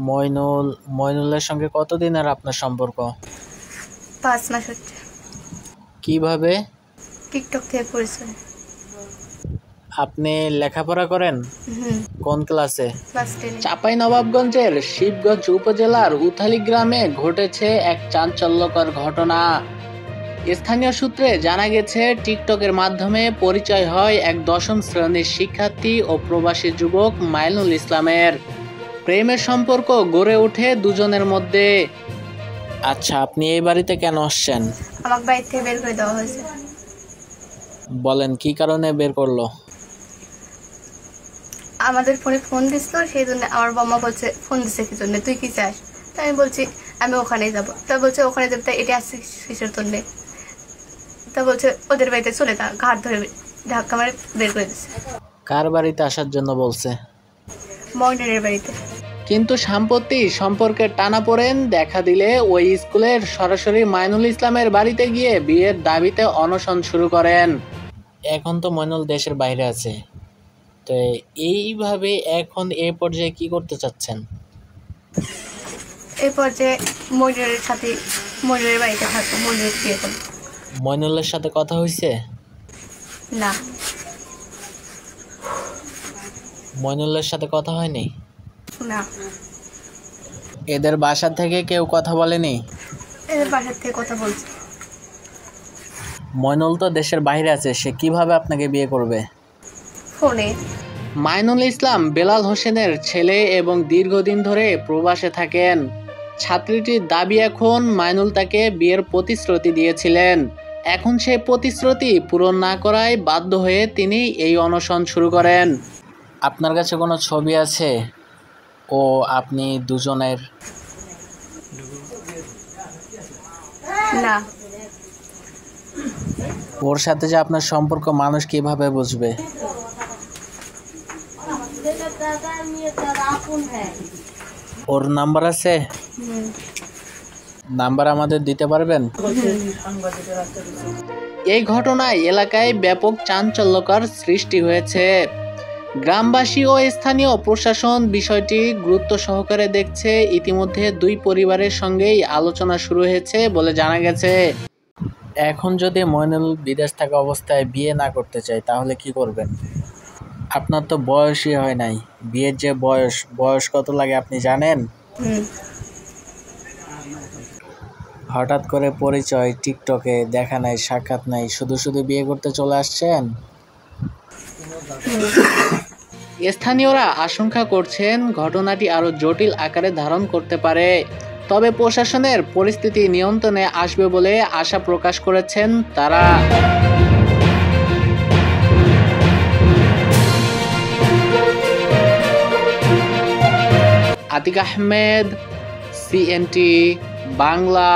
মইনুল মইনুলের সঙ্গে কতদিনের আপনার সম্পর্ক? 5 মাস হচ্ছে। কিভাবে? টিকটক থেকে পরিচয়। আপনি লেখাপড়া করেন? কোন ক্লাসে? ক্লাস 10। চাঁপাইনবাবগঞ্জের শিবগঞ্জ উপজেলার উথালি গ্রামে ঘটেছে এক চাঞ্চল্যকর ঘটনা। স্থানীয় সূত্রে জানা গেছে, টিকটকের মাধ্যমে পরিচয় হয় এক 10ম শ্রেণীর শিক্ষার্থী ও প্রবাসী যুবক মাইনুল ইসলামের। প্রেমের সম্পর্ক গড়ে ওঠে দুজনের মধ্যে। আচ্ছা, আপনি এই বাড়িতে কেন আসছেন? আমাকে বাড়ি থেকে বের করে দেওয়া হয়েছে। বলেন, কি কারণে বের করলো? আমাদের ফোনে ফোন দিছিল, সেই জন্য আমার বাবা বলছে ফোন দিছে কি জন্য, তুই কি চাস? তাই আমি বলছি আমি ওখানে যাব। তা বলছে ওখানে যাবো, তাই এটা আসছিস কিসের জন্য? তা বলছে ওদের বাড়িতে চলে যা, ঘাট ধরে ধাক্কা মারে বের করে দিচ্ছে। কার বাড়িতে আসার জন্য বলছে? মইনুলের বাড়িতে। কিন্তু সম্প্রতি সম্পর্কের টানাপোড়েন দেখা দিলে ওই স্কুলের সরাসরি মাইনুল ইসলামের বাড়িতে গিয়ে বিয়ের দাবিতে অনশন শুরু করেন। এখন তো মইনুল দেশের বাইরে আছে, তো এইভাবে এখন এই পর্যায়ে কি করতে চাচ্ছেন? এই পর্যায়ে মইনুলের সাথে মইনুলের বাড়িতে থাকবো, মইনুলের বিয়ে করবো। মইনুলের সাথে কথা হয়েছে? না। মইনুলের সাথে কথা হয়নি? না। এদের বাসা থেকে কেউ কথা বলেনি? এদের বাসার থেকে কথা বলছে। মইনুল তো দেশের বাইরে আছে, সে কিভাবে আপনাকে বিয়ে করবে? ফোনে। মাইনুল ইসলাম বেলাল হোসেনের ছেলে এবং দীর্ঘদিন ধরে প্রবাসে থাকেন। ছাত্রীটির দাবি, এখন মাইনুল তাকে বিয়ের প্রতিশ্রুতি দিয়েছিলেন। এখন সেই প্রতিশ্রুতি পূরণ না করায় বাধ্য হয়ে তিনি এই অনশন শুরু করেন। আপনার কাছে কোনো ছবি আছে ও আপনি দুজনের? না। ওর সাথে যে আপনার সম্পর্ক মানুষ কিভাবে বুঝবে? ওর নাম্বার আছে? নাম্বার আমাদের দিতে পারবেন? এই ঘটনায় এলাকায় ব্যাপক চাঞ্চল্যকর সৃষ্টি হয়েছে। গ্রামবাসী ও স্থানীয় প্রশাসন বিষয়টি গুরুত্ব সহকারে দেখছে। ইতিমধ্যে দুই পরিবারের সঙ্গেই আলোচনা শুরু হয়েছে বলে জানা গেছে। এখন যদি মইনুল বিদেশ থাকা অবস্থায় বিয়ে না করতে চায়, তাহলে কি করবেন? আপনার তো বয়সই হয় নাই। বিয়ের যে বয়স কত লাগে আপনি জানেন? হঠাৎ করে পরিচয়, টিকটকে দেখা নাই, সাক্ষাৎ নাই, শুধু শুধু বিয়ে করতে চলে আসছেন। স্থানীয়রা আশঙ্কা করছেন ঘটনাটি আরো জটিল আকারে ধারণ করতে পারে। তবে প্রশাসনের পরিস্থিতি নিয়ন্ত্রণে আসবে বলে আশা প্রকাশ করেছেন তারা। আতিক আহমেদ, CNT বাংলা।